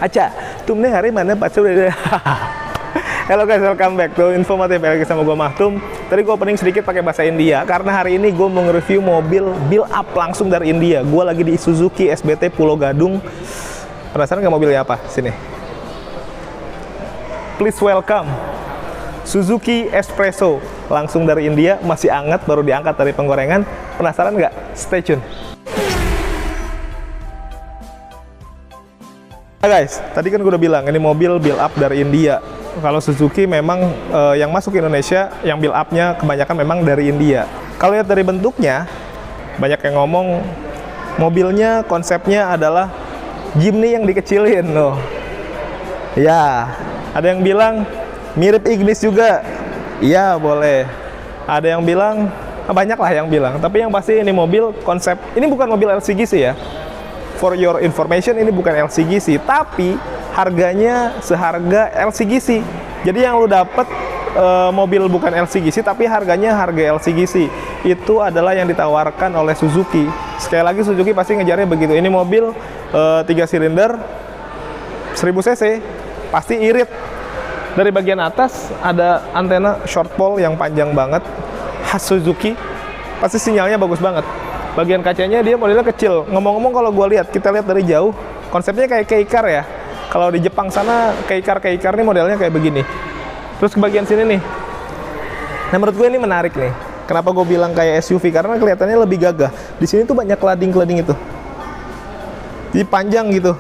Aca, tumne hari mana pacar udah. Halo guys, welcome back to Infomotif lagi sama gue Mahtum. Tadi gue opening sedikit pakai bahasa India karena hari ini gue mau nge-review mobil build up langsung dari India. Gue lagi di Suzuki SBT Pulau Gadung. Penasaran nggak mobilnya apa? Sini. Please welcome Suzuki Espresso langsung dari India, masih hangat, baru diangkat dari penggorengan. Penasaran nggak? Stay tune. Nah guys, tadi kan gue udah bilang ini mobil build up dari India. Kalau Suzuki memang yang masuk ke Indonesia, yang build up-nya kebanyakan memang dari India. Kalau lihat dari bentuknya, banyak yang ngomong mobilnya konsepnya adalah Jimny yang dikecilin loh. Ya, ada yang bilang mirip Ignis juga. Iya, boleh. Ada yang bilang, banyak lah yang bilang. Tapi yang pasti ini mobil konsep, ini bukan mobil LCGC ya. For your information, ini bukan LCGC, tapi harganya seharga LCGC. Jadi yang lu dapet mobil bukan LCGC, tapi harganya harga LCGC. Itu adalah yang ditawarkan oleh Suzuki. Sekali lagi Suzuki pasti ngejarnya begitu. Ini mobil 3 silinder 1000 cc, pasti irit. Dari bagian atas ada antena short pole yang panjang banget, khas Suzuki. Pasti sinyalnya bagus banget. Bagian kacanya dia modelnya kecil. Ngomong-ngomong, kalau gue lihat, kita lihat dari jauh, konsepnya kayak K-car ya. Kalau di Jepang sana, K-car nih modelnya kayak begini. Terus ke bagian sini nih. Nah, menurut gue ini menarik nih. Kenapa gue bilang kayak SUV? Karena kelihatannya lebih gagah. Di sini tuh banyak cladding-cladding itu. Jadi panjang gitu.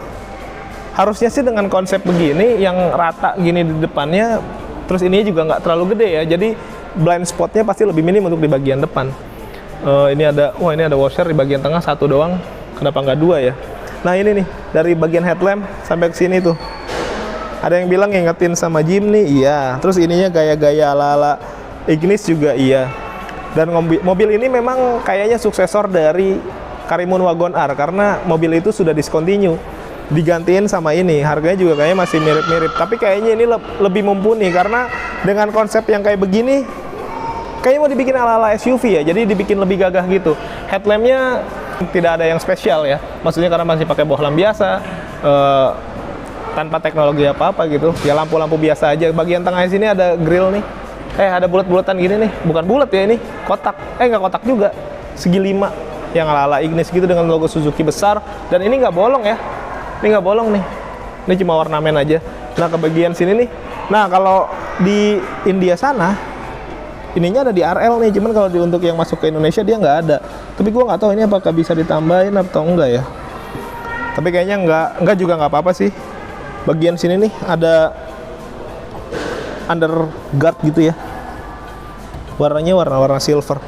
Harusnya sih dengan konsep begini, yang rata gini di depannya, terus ini juga nggak terlalu gede ya. Jadi blind spotnya pasti lebih minim untuk di bagian depan. Ini ada washer di bagian tengah, satu doang. Kenapa nggak dua ya? Nah ini nih, dari bagian headlamp sampai ke sini tuh. Ada yang bilang ngingetin sama Jimny, iya. Terus ininya gaya-gaya ala-ala Ignis juga iya. Dan mobil ini memang kayaknya suksesor dari Karimun Wagon R, karena mobil itu sudah discontinue. Digantiin sama ini, harganya juga kayaknya masih mirip-mirip. Tapi kayaknya ini lebih mumpuni, karena dengan konsep yang kayak begini, kayaknya mau dibikin ala-ala SUV ya, jadi dibikin lebih gagah gitu. Headlampnya tidak ada yang spesial ya, maksudnya karena masih pakai bohlam biasa, tanpa teknologi apa-apa gitu. Ya lampu-lampu biasa aja. Bagian tengah sini ada grill nih, ada bulat-bulatan gini nih, bukan bulat ya ini, kotak. Nggak kotak juga, segi 5 yang ala-ala Ignis gitu dengan logo Suzuki besar. Dan ini nggak bolong ya, ini nggak bolong nih, ini cuma ornamen aja. Nah ke bagian sini nih, nah kalau di India sana ininya ada di RL nih, cuman kalau untuk yang masuk ke Indonesia dia nggak ada. Tapi gua nggak tahu ini apakah bisa ditambahin atau enggak ya. Tapi kayaknya enggak juga nggak apa-apa sih. Bagian sini nih ada underguard gitu ya. Warnanya warna silver.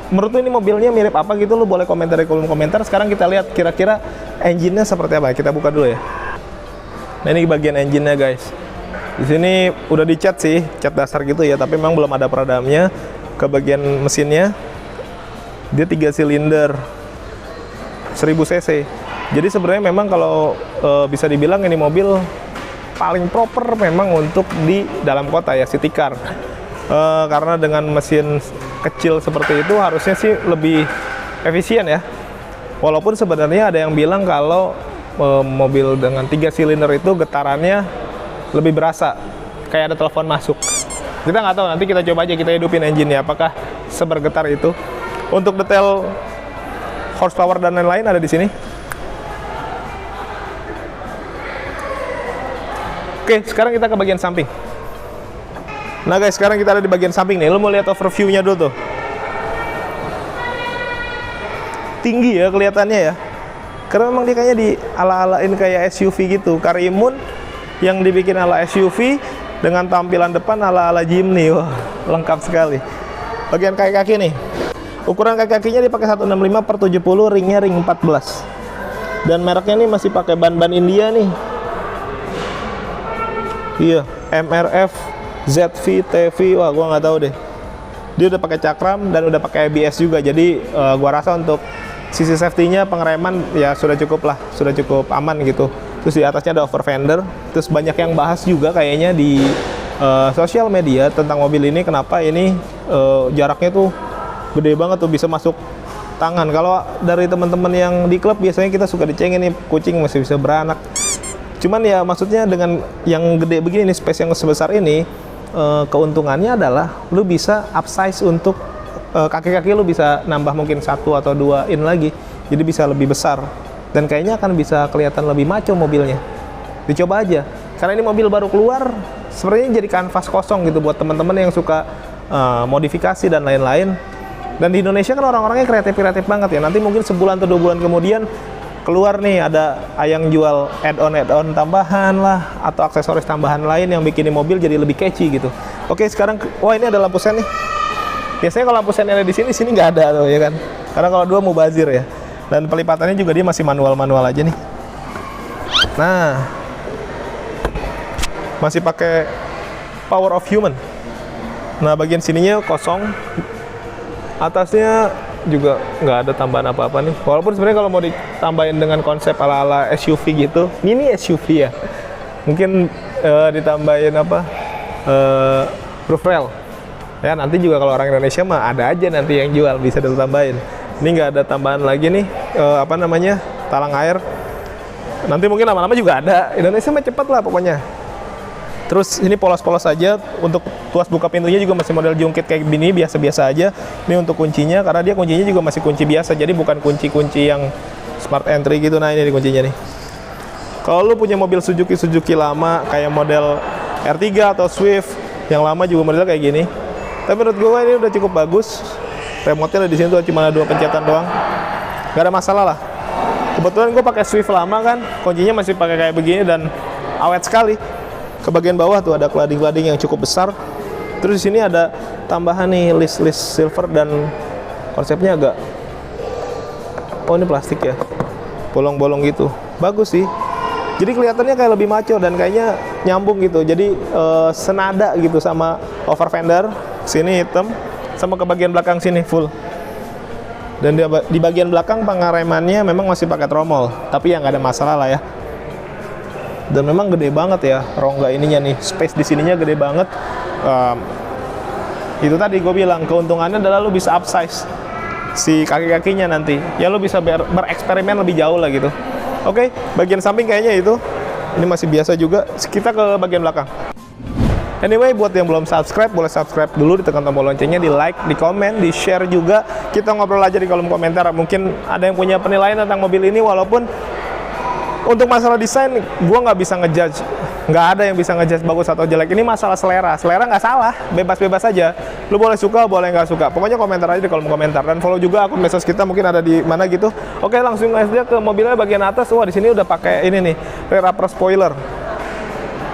Menurut lu ini mobilnya mirip apa gitu? Lu boleh komentar di kolom komentar. Sekarang kita lihat kira-kira engine-nya seperti apa. Kita buka dulu ya. Nah ini bagian engine-nya guys. Di sini udah dicat sih, cat dasar gitu ya, tapi memang belum ada peredamnya. Ke bagian mesinnya, dia 3 silinder 1000 cc. Jadi sebenarnya memang kalau bisa dibilang ini mobil paling proper memang untuk di dalam kota ya, city car. Karena dengan mesin kecil seperti itu harusnya sih lebih efisien ya. Walaupun sebenarnya ada yang bilang kalau mobil dengan 3 silinder itu getarannya lebih berasa, kayak ada telepon masuk. Kita nggak tahu, nanti kita coba aja, kita hidupin engine-nya apakah sebergetar itu. Untuk detail horsepower dan lain-lain ada di sini. Oke, sekarang kita ke bagian samping. Nah guys, sekarang kita ada di bagian samping nih. Lo mau lihat overview-nya dulu tuh. Tinggi ya kelihatannya ya. Karena memang dia kayaknya di ala-alain kayak SUV gitu. Karimun yang dibikin ala SUV dengan tampilan depan ala-ala Jimny. Wah, lengkap sekali. Bagian kaki-kaki nih, ukuran kaki-kakinya dipakai 165/70, ringnya ring 14. Dan mereknya nih masih pakai ban-ban India nih. Iya, MRF, ZV, TV. Wah, gua nggak tahu deh. Dia udah pakai cakram dan udah pakai ABS juga. Jadi gua rasa untuk sisi safety-nya, pengereman ya sudah cukup lah, sudah cukup aman gitu. Terus di atasnya ada over fender. Terus banyak yang bahas juga kayaknya di sosial media tentang mobil ini, kenapa ini jaraknya tuh gede banget tuh, bisa masuk tangan. Kalau dari teman-teman yang di klub biasanya kita suka dicengin nih, kucing masih bisa beranak. Cuman ya maksudnya dengan yang gede begini nih, space yang sebesar ini, keuntungannya adalah lu bisa upsize untuk kaki-kaki lu bisa nambah mungkin 1 atau 2 in lagi, jadi bisa lebih besar dan kayaknya akan bisa kelihatan lebih maco mobilnya. Dicoba aja, karena ini mobil baru keluar, sebenarnya jadi kanvas kosong gitu buat teman-teman yang suka modifikasi dan lain-lain. Dan di Indonesia kan orang-orangnya kreatif banget ya. Nanti mungkin sebulan atau 2 bulan kemudian keluar nih ada yang jual add-on tambahan lah atau aksesoris tambahan lain yang bikin mobil jadi lebih catchy gitu. Oke, sekarang wah ini ada lampu sen nih. Biasanya kalau lampu sen ada di sini nggak ada tuh ya kan. Karena kalau 2 mubazir ya. Dan pelipatannya juga dia masih manual aja nih. Nah, masih pakai power of human. Nah, bagian sininya kosong. Atasnya juga nggak ada tambahan apa-apa nih. Walaupun sebenarnya kalau mau ditambahin dengan konsep ala-ala SUV gitu, mini SUV ya, mungkin ditambahin apa, roof rail. Ya nanti juga kalau orang Indonesia mah ada aja nanti yang jual, bisa ditambahin. Ini nggak ada tambahan lagi nih, apa namanya, talang air. Nanti mungkin lama-lama juga ada. Indonesia mah cepet lah pokoknya. Terus ini polos-polos aja, untuk tuas buka pintunya juga masih model jungkit kayak gini, biasa-biasa aja. Ini untuk kuncinya, karena dia kuncinya juga masih kunci biasa, jadi bukan kunci-kunci yang smart entry gitu. Nah ini kuncinya nih. Kalau lu punya mobil Suzuki lama, kayak model R3 atau Swift, yang lama juga model kayak gini. Tapi menurut gue ini udah cukup bagus. Remote-nya di sini tuh cuma ada 2 pencetan doang. Gak ada masalah lah. Kebetulan gue pakai Swift lama kan, kuncinya masih pakai kayak begini dan awet sekali. Ke bagian bawah tuh ada cladding yang cukup besar. Terus di sini ada tambahan nih list silver dan konsepnya agak, oh ini plastik ya, bolong-bolong gitu. Bagus sih. Jadi kelihatannya kayak lebih maco dan kayaknya nyambung gitu. Jadi senada gitu sama over fender. Sini hitam, sama ke bagian belakang sini full. Dan di bagian belakang pengeremannya memang masih pakai tromol, tapi ya nggak ada masalah lah ya. Dan memang gede banget ya rongga ininya nih, space di sininya gede banget. Itu tadi gue bilang keuntungannya adalah lu bisa upsize si kaki-kakinya nanti. Ya lu bisa bereksperimen lebih jauh lah gitu. Oke, bagian samping kayaknya itu. Ini masih biasa juga. Kita ke bagian belakang. Anyway, buat yang belum subscribe, boleh subscribe dulu, ditekan tombol loncengnya, di like, di komen, di share juga. Kita ngobrol aja di kolom komentar. Mungkin ada yang punya penilaian tentang mobil ini, walaupun untuk masalah desain, gue nggak bisa ngejudge. Nggak ada yang bisa ngejudge bagus atau jelek. Ini masalah selera. Selera nggak salah, bebas-bebas aja. Lu boleh suka, boleh nggak suka. Pokoknya komentar aja di kolom komentar. Dan follow juga akun medsos kita, mungkin ada di mana gitu. Oke, langsung aja ke mobilnya bagian atas. Wah, di sini udah pakai ini nih, rear upper spoiler.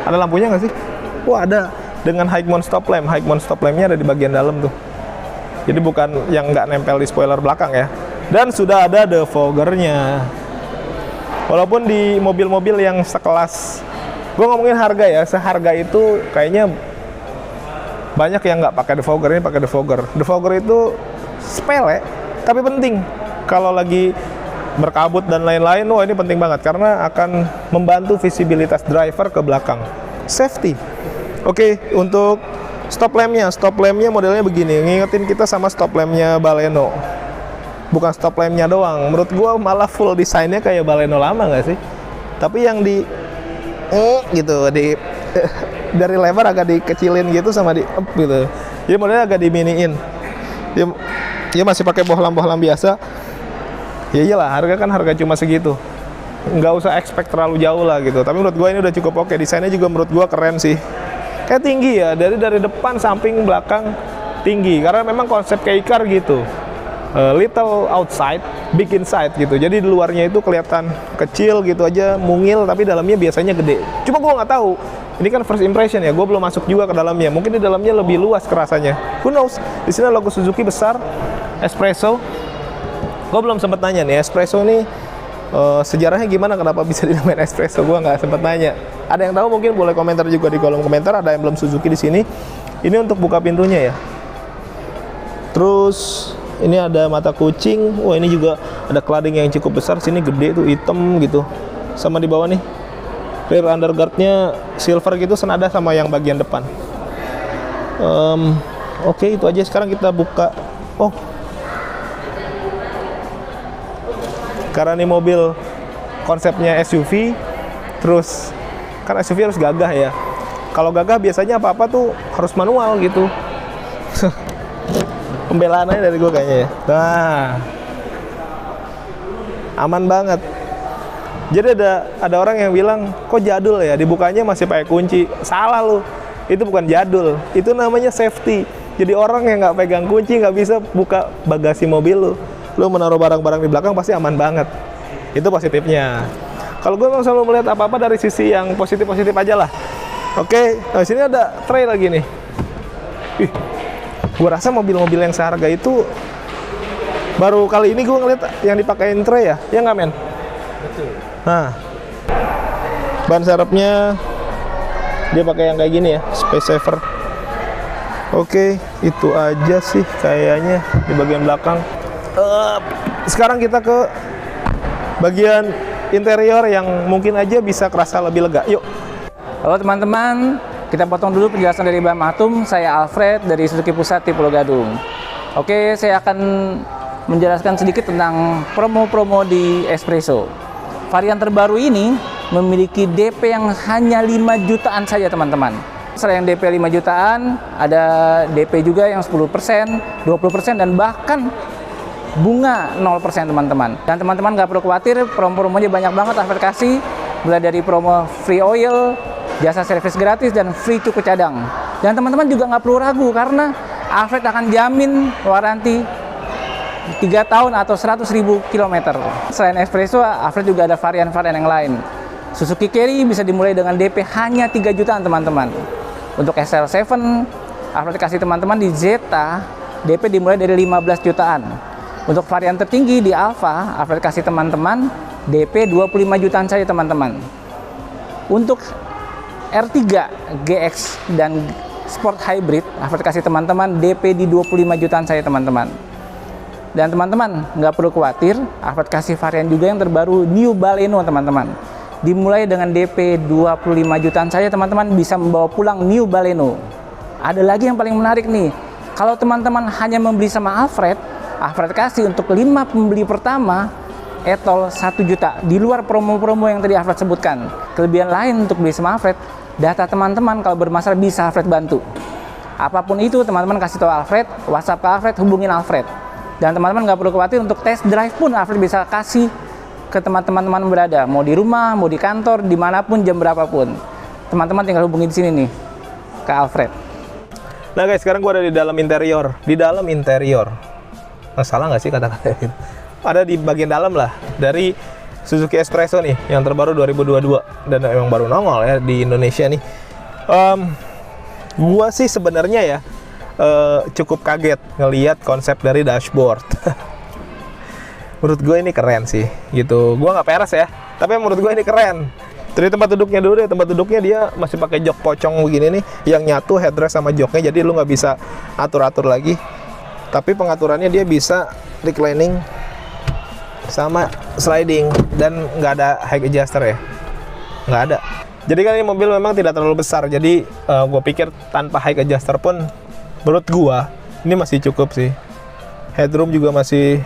Ada lampunya nggak sih? Wah, ada. Dengan high mount stop lamp. High mount stop lampnya ada di bagian dalam tuh. Jadi bukan yang nggak nempel di spoiler belakang ya. Dan sudah ada defoggernya. Walaupun di mobil-mobil yang sekelas, gue ngomongin harga ya, seharga itu kayaknya banyak yang nggak pakai defogger, ini pakai defogger. Defogger itu sepele, tapi penting. Kalau lagi berkabut dan lain-lain, wah ini penting banget karena akan membantu visibilitas driver ke belakang. Safety. Oke, untuk stop lampnya modelnya begini, ngingetin kita sama stop lampnya Baleno. Bukan stop lampnya doang, menurut gua malah full desainnya kayak Baleno lama nggak sih? Tapi yang di gitu, dari lebar agak dikecilin gitu sama di up gitu. Jadi modelnya agak diminiin. Dia masih pakai bohlam-bohlam biasa. Ya iyalah, harga kan harga cuma segitu. Nggak usah expect terlalu jauh lah gitu. Tapi menurut gua ini udah cukup oke. Desainnya juga menurut gua keren sih. Kayak tinggi ya, dari depan, samping, belakang tinggi. Karena memang konsep kayak car gitu. Little outside, big inside gitu. Jadi di luarnya itu kelihatan kecil gitu aja, mungil, tapi dalamnya biasanya gede. Cuma gue nggak tahu. Ini kan first impression ya, gue belum masuk juga ke dalamnya. Mungkin di dalamnya lebih luas kerasanya. Who knows? Di sini logo Suzuki besar, espresso. Gue belum sempat nanya nih, espresso ini sejarahnya gimana? Kenapa bisa dinamain espresso? Gue nggak sempat nanya. Ada yang tahu mungkin boleh komentar juga di kolom komentar. Ada yang belum Suzuki di sini. Ini untuk buka pintunya ya. Terus ini ada mata kucing. Wah, ini juga ada cladding yang cukup besar. Sini gede tuh, hitam gitu. Sama di bawah nih, rear underguardnya silver gitu, senada sama yang bagian depan. Oke, itu aja. Sekarang kita buka. Oh, karena ini mobil konsepnya SUV, Terus kan SUV harus gagah ya. Kalau gagah biasanya apa-apa tuh harus manual gitu. Pembelaan aja dari gue kayaknya ya. Nah, aman banget. Jadi ada orang yang bilang, kok jadul ya, dibukanya masih pakai kunci. Salah lu, itu bukan jadul, itu namanya safety. Jadi orang yang nggak pegang kunci nggak bisa buka bagasi mobil lu. Lu menaruh barang-barang di belakang pasti aman banget. Itu positifnya. Kalau gue memang selalu melihat apa-apa dari sisi yang positif-positif aja lah. Oke, nah sini ada tray lagi nih. Ih, gue rasa mobil-mobil yang seharga itu baru kali ini gue ngeliat yang dipakein tray ya nggak men? Betul. Nah, ban serepnya dia pakai yang kayak gini ya, space saver. Oke, itu aja sih kayaknya di bagian belakang. Sekarang kita ke bagian interior yang mungkin aja bisa kerasa lebih lega. Yuk. Halo teman-teman, kita potong dulu penjelasan dari Bang Matum. Saya Alfred dari Suzuki Pusat di Pulau Gadung. Oke, saya akan menjelaskan sedikit tentang promo-promo di Espresso. Varian terbaru ini memiliki DP yang hanya 5 jutaan saja teman-teman. Selain DP 5 jutaan, ada DP juga yang 10%, 20%, dan bahkan bunga 0% teman-teman. Dan teman-teman nggak perlu khawatir, promo-promonya banyak banget Alfred kasih. Mulai dari promo free oil, jasa servis gratis, dan free cukup cadang. Dan teman-teman juga nggak perlu ragu karena Alfred akan jamin waranti 3 tahun atau 100.000 km. Selain Espresso, Alfred juga ada varian-varian yang lain. Suzuki Carry bisa dimulai dengan DP hanya 3 jutaan teman-teman. Untuk SL7, Alfred kasih teman-teman di Zeta, DP dimulai dari 15 jutaan. Untuk varian tertinggi di Alfa, Alfred kasih teman-teman DP 25 jutaan saja teman-teman. Untuk R3, GX, dan Sport Hybrid, Alfred kasih teman-teman DP di 25 jutaan saja teman-teman. Dan teman-teman nggak perlu khawatir, Alfred kasih varian juga yang terbaru New Baleno teman-teman. Dimulai dengan DP 25 jutaan saja teman-teman bisa membawa pulang New Baleno. Ada lagi yang paling menarik nih, kalau teman-teman hanya membeli sama Alfred, Alfred kasih untuk 5 pembeli pertama etol 1 juta di luar promo-promo yang tadi Alfred sebutkan. Kelebihan lain untuk beli sama Alfred, data teman-teman kalau bermasalah bisa Alfred bantu. Apapun itu teman-teman kasih tahu Alfred, WhatsApp ke Alfred, hubungin Alfred. Dan teman-teman nggak perlu khawatir, untuk test drive pun Alfred bisa kasih ke teman-teman berada, mau di rumah, mau di kantor, dimanapun, jam berapapun. Teman-teman tinggal hubungi di sini nih ke Alfred. Nah guys, sekarang gue ada di dalam interior. Di dalam interior, salah nggak sih kata-kata itu? Ada di bagian dalam lah dari Suzuki Espresso nih, yang terbaru 2022 dan emang baru nongol ya di Indonesia nih. Gua sih sebenarnya ya cukup kaget ngelihat konsep dari dashboard. Menurut gue ini keren sih, gitu. Gue nggak peres ya, tapi menurut gue ini keren. Dari tempat duduknya dulu deh, tempat duduknya dia masih pakai jok pocong begini nih, yang nyatu headrest sama joknya, jadi lu nggak bisa atur-atur lagi. Tapi pengaturannya dia bisa reclining sama sliding, dan nggak ada high adjuster ya, nggak ada. Jadi kan ini mobil memang tidak terlalu besar, jadi gue pikir tanpa high adjuster pun menurut gue ini masih cukup sih. Headroom juga masih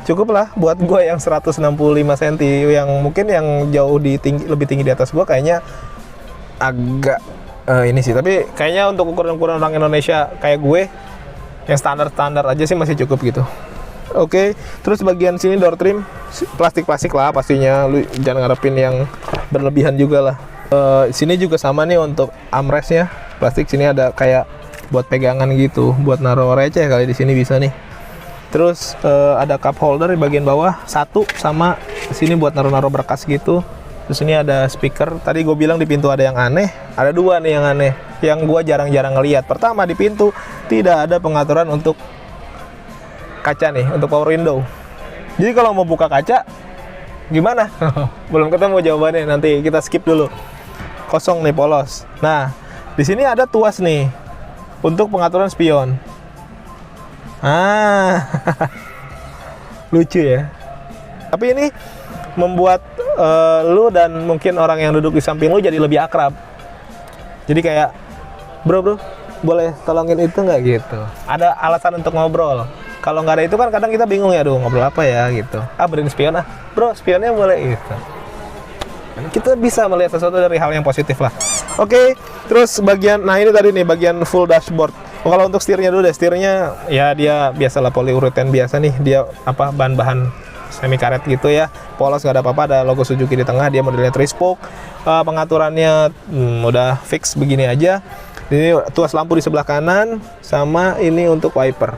cukup lah buat gue yang 165 cm, yang mungkin yang jauh lebih tinggi di atas gue kayaknya agak ini sih. Tapi kayaknya untuk ukuran-ukuran orang Indonesia kayak gue yang standar-standar aja sih masih cukup gitu. Oke, terus bagian sini door trim plastik-plastik lah pastinya, lu jangan ngarepin yang berlebihan juga lah. Sini juga sama nih untuk armrestnya plastik, sini ada kayak buat pegangan gitu, buat naruh receh kali di sini bisa nih. Terus ada cup holder di bagian bawah satu, sama sini buat naruh-naruh berkas gitu. Terus ini ada speaker. Tadi gue bilang di pintu ada yang aneh, ada dua nih yang aneh, yang gue jarang-jarang ngeliat. Pertama, di pintu tidak ada pengaturan untuk kaca nih, untuk power window. Jadi kalau mau buka kaca gimana? Belum ketemu jawabannya, nanti kita skip dulu. Kosong nih, polos. Nah, di sini ada tuas nih untuk pengaturan spion. Lucu ya. Tapi ini membuat lu dan mungkin orang yang duduk di samping lu jadi lebih akrab. Jadi kayak, bro, boleh tolongin itu nggak gitu. Ada alasan untuk ngobrol. Kalau nggak ada itu kan kadang kita bingung ya, ngobrol apa ya gitu. Benerin spion bro, spionnya boleh gitu. Kita bisa melihat sesuatu dari hal yang positif lah. Oke, terus bagian, nah ini tadi nih bagian full dashboard. Kalau untuk setirnya dulu deh, setirnya ya dia biasalah polyurethane biasa nih, dia apa bahan-bahan semi karet gitu ya, polos nggak ada apa-apa, ada logo Suzuki di tengah, dia modelnya 3-spoke. Pengaturannya udah fix begini aja. Ini tuas lampu di sebelah kanan, sama ini untuk wiper.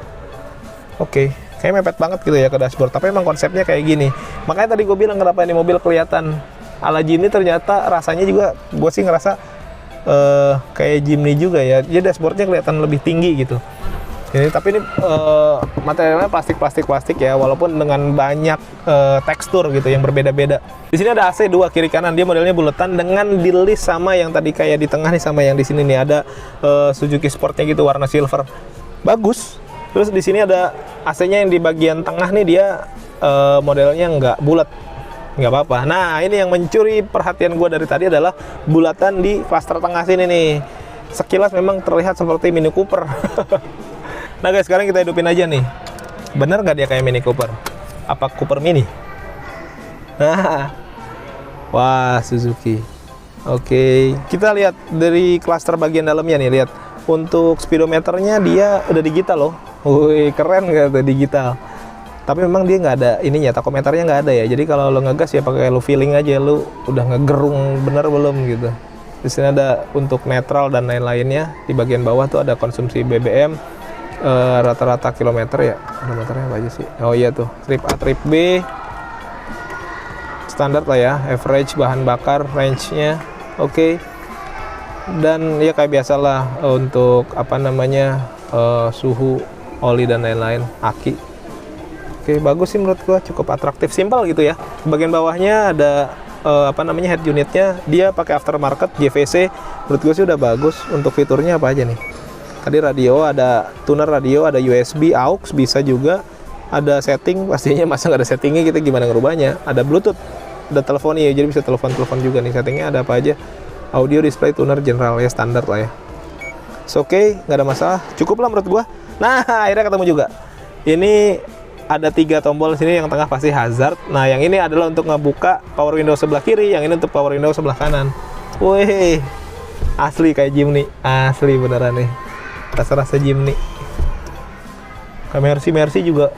Oke, kayak mepet banget gitu ya ke dashboard, tapi emang konsepnya kayak gini. Makanya tadi gue bilang kenapa ini mobil kelihatan ala Jimny, ternyata rasanya juga gue sih ngerasa kayak Jimny juga ya. Jadi dashboardnya kelihatan lebih tinggi gitu. Ini tapi ini materialnya plastik ya, walaupun dengan banyak tekstur gitu yang berbeda-beda. Di sini ada AC 2 kiri kanan, dia modelnya buletan dengan di-list sama yang tadi kayak di tengah nih, sama yang di sini nih ada Suzuki Sportnya gitu warna silver. Bagus. Terus di sini ada AC-nya yang di bagian tengah nih, dia modelnya nggak bulat. Nggak apa-apa. Nah, ini yang mencuri perhatian gue dari tadi adalah bulatan di klaster tengah sini nih. Sekilas memang terlihat seperti Mini Cooper. Nah guys, sekarang kita hidupin aja nih. Bener nggak dia kayak Mini Cooper? Apa Cooper Mini? Nah, wah Suzuki. Oke, kita lihat dari klaster bagian dalamnya nih. Lihat, untuk speedometernya dia udah digital loh. Wih, keren nggak tuh digital? Tapi memang dia nggak ada ininya, takometernya nggak ada ya. Jadi kalau lo ngegas ya pakai lo feeling aja, lo udah ngegerung bener belum gitu. Di sini ada untuk netral dan lain-lainnya. Di bagian bawah tuh ada konsumsi BBM, rata-rata kilometer ya. Kilometernya apa aja sih? Oh iya tuh, trip A, trip B, standar lah ya. Average bahan bakar, range-nya, oke. Dan ya kayak biasalah untuk apa namanya suhu, oli dan lain-lain, aki. Oke, bagus sih menurut gua, cukup atraktif, simpel gitu ya. Bagian bawahnya ada apa namanya head unitnya, dia pakai aftermarket JVC. Menurut gua sih udah bagus. Untuk fiturnya apa aja nih? Tadi radio, ada tuner radio, ada USB, AUX bisa juga, ada setting, pastinya masa nggak ada settingnya kita gimana ngerubahnya. Ada Bluetooth, ada teleponnya, jadi bisa telepon juga nih. Settingnya ada apa aja? Audio, display, tuner, general ya, standar lah ya. Oke, nggak ada masalah, cukup lah menurut gua. Nah, akhirnya ketemu juga. Ini ada 3 tombol sini, yang tengah pasti hazard. Nah, yang ini adalah untuk ngebuka power window sebelah kiri, yang ini untuk power window sebelah kanan. Wih, asli kayak Jimny, asli beneran nih. Rasa-rasa Jimny. Kayak Mercy juga,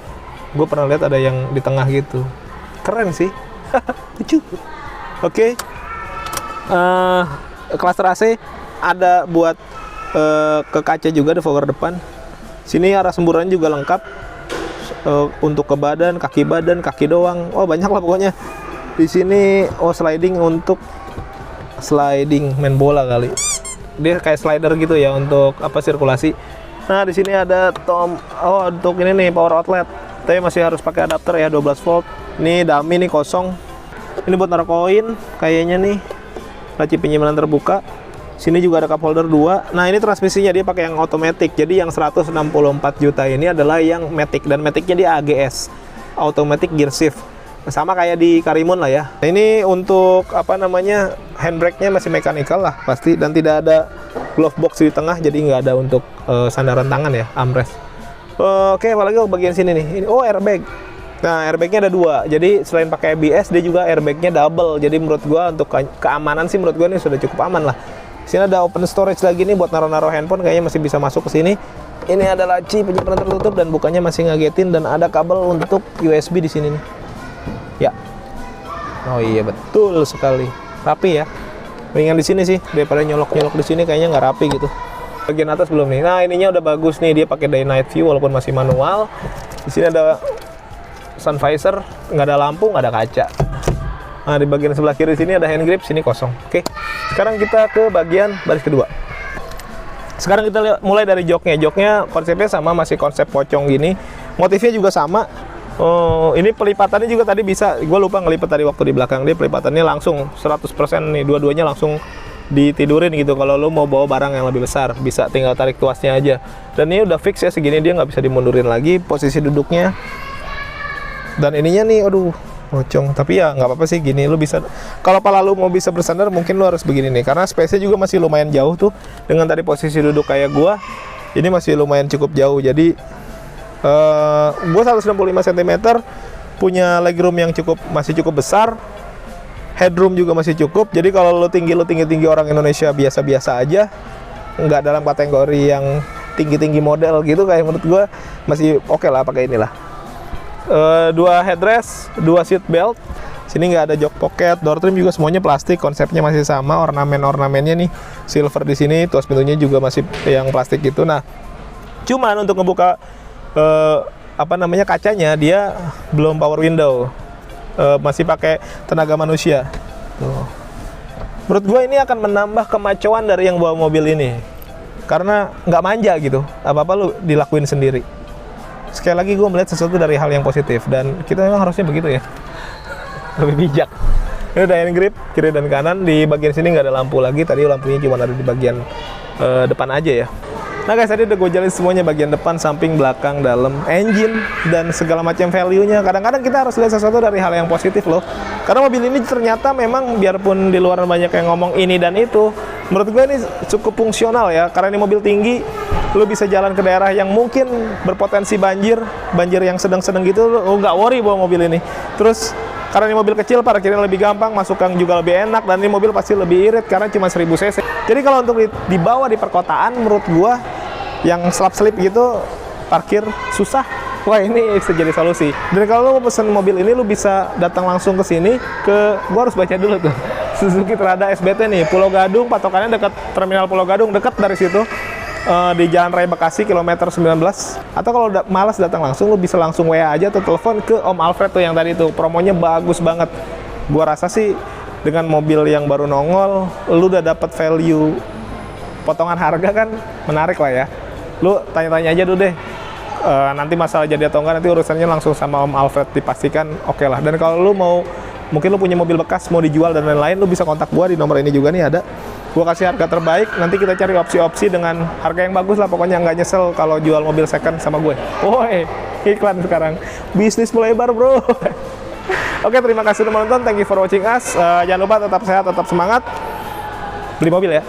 gue pernah lihat ada yang di tengah gitu. Keren sih, lucu. Oke, cluster AC ada buat ke kaca juga, ada fogger depan. Sini arah semburan juga lengkap. Untuk ke badan, kaki doang. Oh, banyak lah pokoknya. Di sini sliding untuk sliding main bola kali. Dia kayak slider gitu ya untuk apa sirkulasi. Nah, di sini ada untuk ini nih power outlet. Tapi masih harus pakai adapter ya 12 volt. Ini dummy nih kosong. Ini buat naruh koin kayaknya nih. Laci penyimpanan terbuka. Sini juga ada cup holder 2. Nah, ini transmisinya dia pakai yang automatic. Jadi yang 164 juta ini adalah yang matic, dan maticnya dia AGS, automatic gear shift. Sama kayak di Karimun lah ya. Nah, ini untuk apa namanya handbrake-nya masih mechanical lah pasti, dan tidak ada glove box di tengah, jadi nggak ada untuk sandaran tangan ya, armrest. Oke, apalagi bagian sini nih. Ini airbag. Nah, airbagnya ada 2. Jadi selain pakai ABS, dia juga airbagnya double. Jadi menurut gua untuk keamanan sih menurut gua ini sudah cukup aman lah. Sini ada open storage lagi nih buat naruh-naruh handphone, kayaknya masih bisa masuk ke sini. Ini ada laci penyimpanan tertutup dan bukanya masih ngagetin, dan ada kabel untuk USB di sini nih. Ya. Oh iya, betul sekali. Rapi ya. Mendingan di sini sih daripada nyolok-nyolok di sini, kayaknya nggak rapi gitu. Bagian atas belum nih. Nah, ininya udah bagus nih, dia pakai day night view walaupun masih manual. Di sini ada sun visor, nggak ada lampu, nggak ada kaca. Nah, di bagian sebelah kiri sini ada hand grip, sini kosong. Oke. Sekarang kita ke bagian baris kedua. Sekarang kita lihat mulai dari joknya. Joknya konsepnya sama, masih konsep pocong gini. Motifnya juga sama. Oh, ini pelipatannya juga tadi bisa. Gue lupa ngelipat tadi waktu di belakang. Dia pelipatannya langsung 100% nih, dua-duanya langsung ditidurin gitu. Kalau lo mau bawa barang yang lebih besar, bisa tinggal tarik tuasnya aja. Dan ini udah fix ya, segini dia nggak bisa dimundurin lagi posisi duduknya. Dan ininya nih, aduh, pocong. Tapi ya nggak apa-apa sih, gini lu bisa. Kalau pala lu mau bisa bersandar, mungkin lu harus begini nih, karena space-nya juga masih lumayan jauh tuh. Dengan tadi posisi duduk kayak gua, ini masih lumayan cukup jauh. Jadi gua 165 cm, punya legroom yang masih cukup besar. headroom juga masih cukup. Jadi kalau lo tinggi orang Indonesia biasa-biasa aja, nggak dalam kategori yang tinggi model gitu, kayak menurut gue masih oke lah pakai inilah. 2 headrest, 2 seat belt. Sini nggak ada jok pocket, door trim juga semuanya plastik, konsepnya masih sama, ornamennya nih silver di sini, tuas pintunya juga masih yang plastik gitu. Nah, cuman untuk ngebuka kacanya dia belum power window, masih pakai tenaga manusia. Tuh. Menurut gue ini akan menambah kemacoan dari yang bawa mobil ini, karena nggak manja gitu, apa-apa lu dilakuin sendiri. Sekali lagi gue melihat sesuatu dari hal yang positif, dan kita memang harusnya begitu ya, lebih bijak. Ini udah grip kiri dan kanan, di bagian sini nggak ada lampu lagi, tadi lampunya cuma ada di bagian depan aja ya. Nah guys, tadi udah gue jelasin semuanya, bagian depan, samping, belakang, dalam, engine, dan segala macam value-nya. Kadang-kadang kita harus lihat sesuatu dari hal yang positif loh. Karena mobil ini ternyata memang, biarpun di luar banyak yang ngomong ini dan itu, menurut gue ini cukup fungsional ya. Karena ini mobil tinggi, lo bisa jalan ke daerah yang mungkin berpotensi banjir yang sedang-sedang gitu, lo nggak worry bawa mobil ini. Terus, karena ini mobil kecil, parkirnya lebih gampang, masukkan juga lebih enak, dan ini mobil pasti lebih irit karena cuma 1000 cc. Jadi kalau untuk dibawa di perkotaan, menurut gua yang selap-selip gitu, parkir susah, wah ini bisa jadi solusi. Dan kalau lo mau pesen mobil ini, lo bisa datang langsung ke sini, gua harus baca dulu tuh, Suzuki Trada SBT nih, Pulau Gadung, patokannya dekat Terminal Pulau Gadung, dekat dari situ. Di Jalan Raya Bekasi kilometer 19. Atau kalau malas datang langsung, lu bisa langsung WA aja atau telepon ke Om Alfred tuh yang tadi tuh, promonya bagus banget. Gua rasa sih dengan mobil yang baru nongol, lu udah dapat value potongan harga kan menarik lah ya. Lu tanya-tanya aja dulu deh, nanti masalah jadi atau enggak, nanti urusannya langsung sama Om Alfred, dipastikan oke lah. Dan kalau lu mau, mungkin lu punya mobil bekas mau dijual dan lain-lain, lu bisa kontak gua di nomor ini juga nih ada. Gua kasih harga terbaik, nanti kita cari opsi-opsi dengan harga yang bagus lah, pokoknya nggak nyesel kalau jual mobil second sama gue. Woi, iklan sekarang, bisnis melebar bro. Oke, terima kasih teman-teman, thank you for watching us. Jangan lupa tetap sehat, tetap semangat, beli mobil ya.